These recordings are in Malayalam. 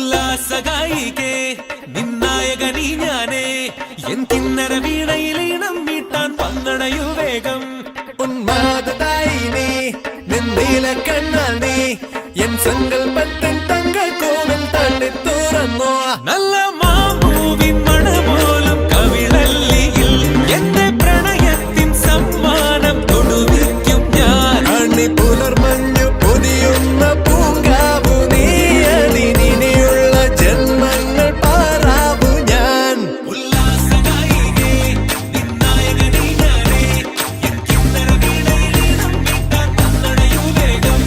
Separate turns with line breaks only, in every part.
ഉല്ലാസഗായികേ നിന്നായകനീ ഞാനേ എൻ കിന്നര വീണയിലീണം മീട്ടാൻ വന്നണയു വേഗം
ഉന്മാദതായി നീ നിന്നീല കണ്ണാൽ നീ എൻ സങ്കൽപ്പത്തിൻ തങ്കൾ കോവിൽ തള്ളി തുറന്നോ
നല്ല മാമൂവിൻ മണപോലും കവിളല്ലിയിൽ എന്റെ പ്രണയത്തിൻ സമ്മാനം തൊടുവിക്കും ഞാൻ
അണി പുലർമഞ്ഞു പൊതിയുന്ന പൂങ്കാവു നീ അതിനിയുള്ള ജന്മങ്ങൾ പാറാവു ഞാൻ
ഉല്ലാസഗായികേ നിന്നായകനീ ഞാനേ എൻ കിന്നര വീണയിലീണം മീട്ടാൻ വന്നണയു വേഗം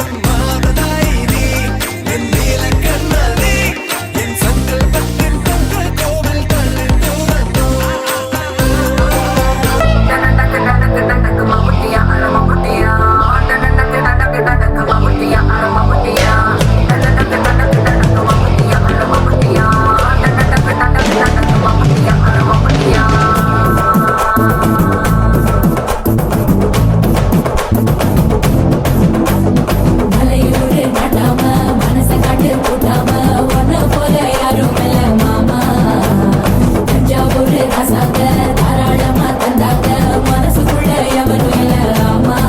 ഉന്മാദതായി നീ നിന്നീല കണ്ണാൽ നീ എൻ സങ്കൽപ്പത്തിൻ തങ്കൾ കോവിൽ തള്ളി തുറന്നോ
மலையூரு நாட்டாம மனச காட்டு கூட்டாம ஒன்ன போல யாரும் இல்ல மாமா தஞ்சாவூரு ராசாங்க தாராளமா தந்தாங்க மனசுக்குள்ள எவனும் இல்ல ஆமா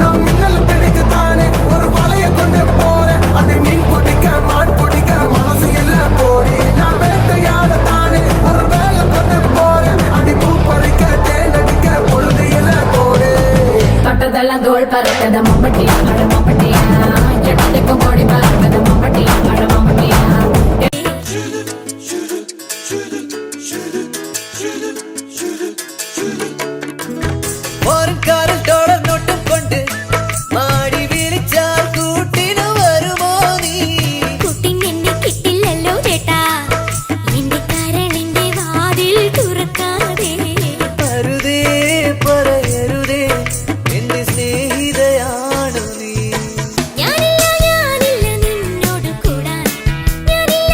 நான் மின்னல் பிடிக்கத்தானே ஒரு வலைய கொண்டு போறேன் அதை மீன் பிடிக்க மான் பிடிக்க மனசு இல்ல போறே நான் வேட்டையாடத்தானே ஒரு வேலை கொண்டு போறேன் அடி பூ பறிக்க தேனடிக்க பொழுது இல்ல போறே
தொட்டதெல்லாம் தோல் பறக்கத மம்பட்டியா அட மம்பட்டியா எட்டத்துக்கும் ஓடி பறக்கத மம்பட்டியா அட மம்பட்டியா
ഓരക്കാരൻ തുടർന്നൊട്ടും കൊണ്ട് മാടി വിളിച്ചാൽ കൂട്ടിനു വരുമോ നീ
കുട്ടിനെന്നെ കിട്ടില്ലല്ലോ ചേട്ടാ എന്റെ കരളിന്റെ വാതിൽ തുറക്കാതെ
അരുതേ പറയരുതേ എന്റെ സ്നേഹിതയാണു നീ
ഞാനില്ല നിന്നോട് കൂടാൻ ഞാനില്ല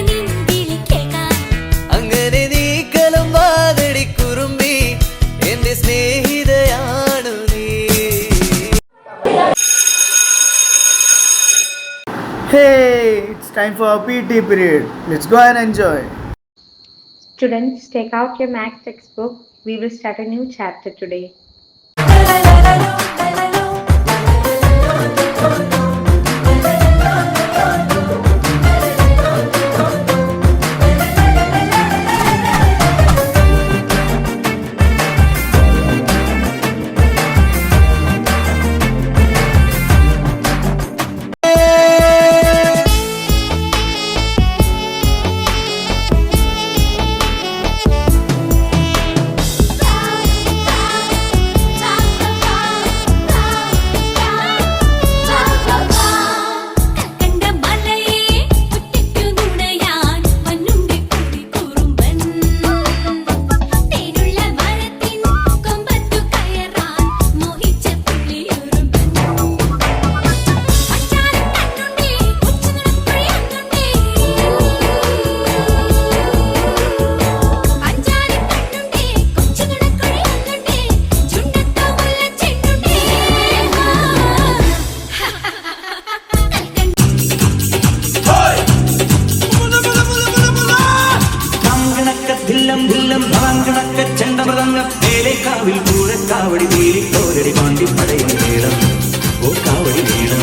നിൻ വിളി കേൾക്കാൻ
അങ്ങനെ നീ കലം വാതടി കുറുമ്പി എന്റെ സ്നേഹിതയാണു നീ
Hey, it's time for our PT period. Let's go and enjoy.
Students, take out your math textbook. We will start a new chapter today.
കണ്ട മലയെ ഒറ്റയ്ക്കു നുണയാൻ വന്നുണ്ട് കൂടി കുറുമ്പൻ തേനുള്ള മരത്തിൻ കൊമ്പത്തു കയറാൻ മോഹിച്ച പുള്ളിയുറുമ്പൻ അച്ചാരം കണ്ണുണ്ടേ കൊച്ചു നടക്കുഴയുന്നുണ്ടേ അഞ്ചാരം കണ്ണുണ്ടേ കൊച്ചു നടക്കുഴയുന്നുണ്ടേ ചുണ്ടത്തോ മുല്ല ചെണ്ടുണ്ടേ
കാങ്കണക്ക ധില്ലം ധില്ലം ധാങ്കണക്ക ചെണ്ടമൃതങ്ങ വേലേക്കാവിൽ പൂരക്കാവടി വീരിക്കോരടി പാണ്ടിപ്പടയും മേളം ഓ കാവടി മേളം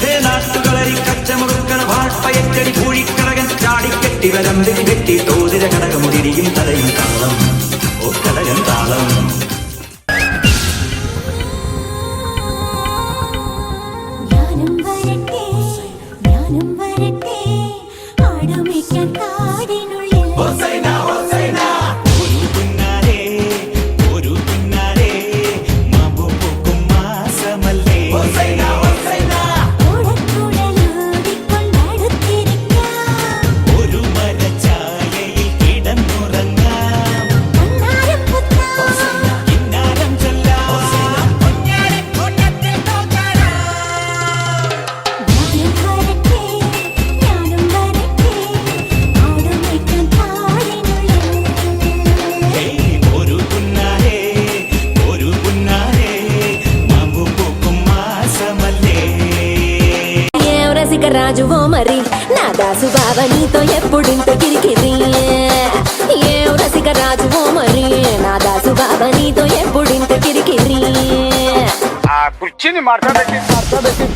ഹേ നാട്ടുകളരി കച്ചമുറുക്കണ വാഴ്പയറ്റടി പൂഴിക്കടകൻ ചാടിക്കെട്ടി വരമ്പിരി കെട്ടി തോതിര കടകമുടിയും തലയും താളം ഓ കടകൻ താളം
ഞാനും വരട്ടെ ആടുമിക്കാൻ കാടിനുള്ളിൽ
ഒരു പിന്നാലെ മാമ്പു പൂക്കും മാസമല്ലേ
ഓടക്കുഴലൂടിക്കൊണ്ടടുത്തിരിക്കാം
ഒരു മരച്ചായയിൽ കിടന്നുറങ്ങാം
రాజువో మరి నా దాసు బావ నీతో ఎప్పుడింత కిరికిరి ఏం రసిక రాజువో మరి నా దాసు బావ నీతో ఎప్పుడింత కిరికిరి
ఆ కుర్చీని మార్చబెట్టి మార్చబెట్టి